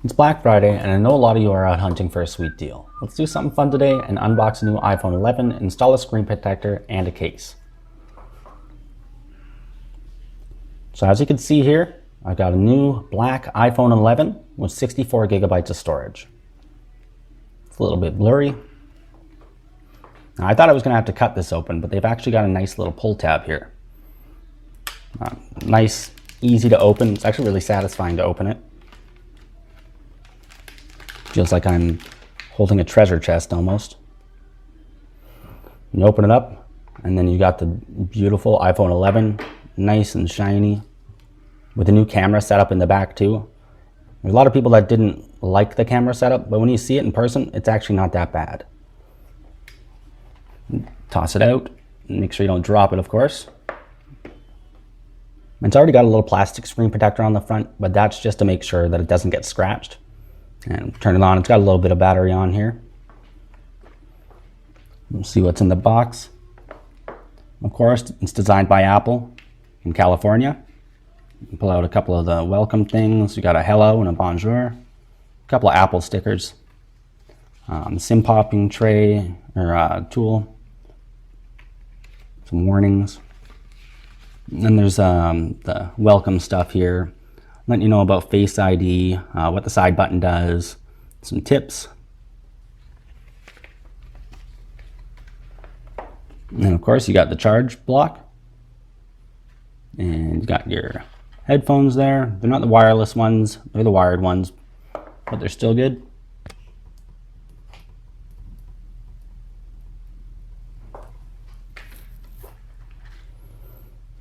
It's Black Friday, and I know a lot of you are out hunting for a sweet deal. Let's do something fun today and unbox a new iPhone 11, install a screen protector, and a case. So as you can see here, I've got a new black iPhone 11 with 64 gigabytes of storage. It's a little bit blurry. Now, I thought I was going to have to cut this open, but they've actually got a nice little pull tab here. Nice, easy to open. It's actually really satisfying to open it. Feels like I'm holding a treasure chest almost. You open it up, and then you got the beautiful iPhone 11, nice and shiny, with a new camera setup in the back too. There's a lot of people that didn't like the camera setup, but when you see it in person, it's actually not that bad. Toss it out, make sure you don't drop it, of course. It's already got a little plastic screen protector on the front, but that's just to make sure that it doesn't get scratched. And turn it on, it's got a little bit of battery on here. We'll see what's in the box. Of course, it's designed by Apple in California. You pull out a couple of the welcome things. You got a hello and a bonjour. A couple of Apple stickers. SIM popping tray or tool. Some warnings. And then there's the welcome stuff here. Letting you know about Face ID, what the side button does, some tips. And of course you got the charge block. And you got your headphones there. They're not the wireless ones, they're the wired ones, but they're still good.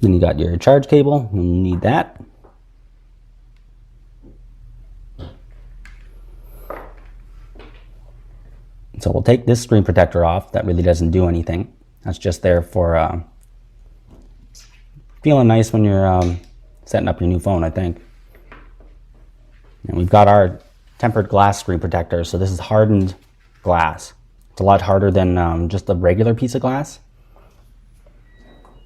Then you got your charge cable, you'll need that. So we'll take this screen protector off. That really doesn't do anything. That's just there for feeling nice when you're setting up your new phone, I think. And we've got our tempered glass screen protector. So this is hardened glass. It's a lot harder than just a regular piece of glass.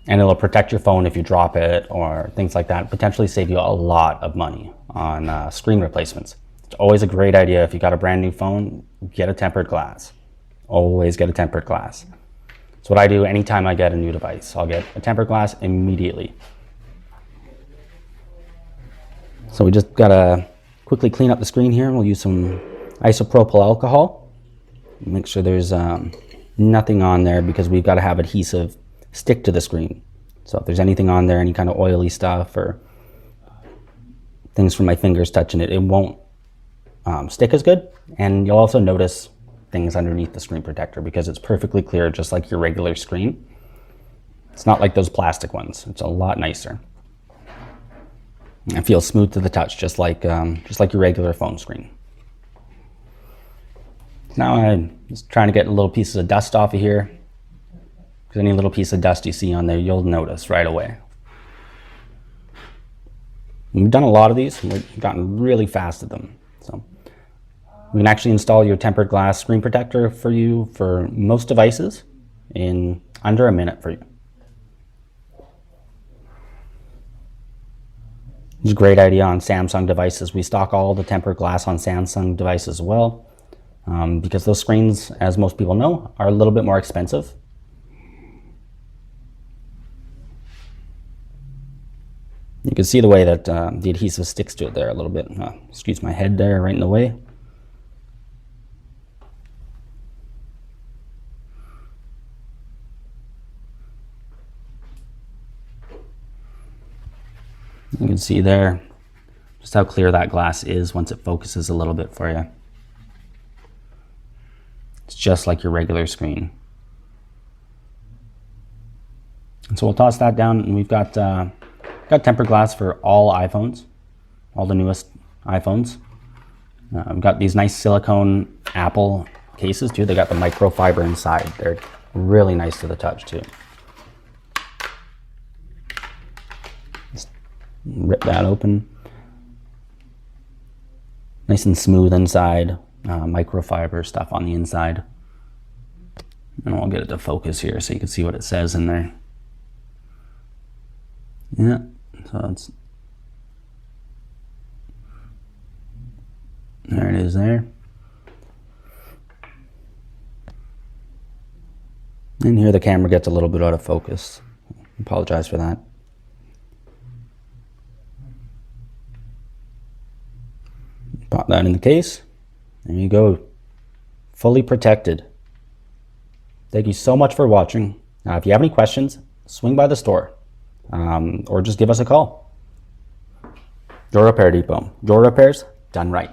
And it'll protect your phone if you drop it or things like that. Potentially save you a lot of money on screen replacements. It's always a great idea if you got a brand new phone, get a tempered glass. Always get a tempered glass. It's what I do anytime I get a new device. I'll get a tempered glass immediately. So we just gotta quickly clean up the screen here. We'll use some isopropyl alcohol. Make sure there's nothing on there because we've got to have adhesive stick to the screen. So if there's anything on there, any kind of oily stuff or things from my fingers touching it, it won't stick as good. And you'll also notice things underneath the screen protector because it's perfectly clear, just like your regular screen. It's not like those plastic ones. It's a lot nicer. It feels smooth to the touch, just like your regular phone screen. Now I'm just trying to get little pieces of dust off of here. Because any little piece of dust you see on there, you'll notice right away. We've done a lot of these, and we've gotten really fast at them. So we can actually install your tempered glass screen protector for you for most devices in under a minute for you. It's a great idea on Samsung devices. We stock all the tempered glass on Samsung devices as well, because those screens, as most people know, are a little bit more expensive. You can see the way that the adhesive sticks to it there a little bit. Excuse my head there, right in the way. You can see there just how clear that glass is once it focuses a little bit for you. It's just like your regular screen. And so we'll toss that down, and we've got tempered glass for all iPhones, all the newest iPhones. We've got these nice silicone Apple cases too. They got the microfiber inside. They're really nice to the touch too. Just rip that open. Nice and smooth inside. Microfiber stuff on the inside. And we'll get it to focus here so you can see what it says in there. Yeah, so it's There it is there. And here the camera gets a little bit out of focus. Apologize for that. Pop that in the case. There you go. Fully protected. Thank you so much for watching. If you have any questions, swing by the store or just give us a call. Door Repair Depot. Door repairs done right.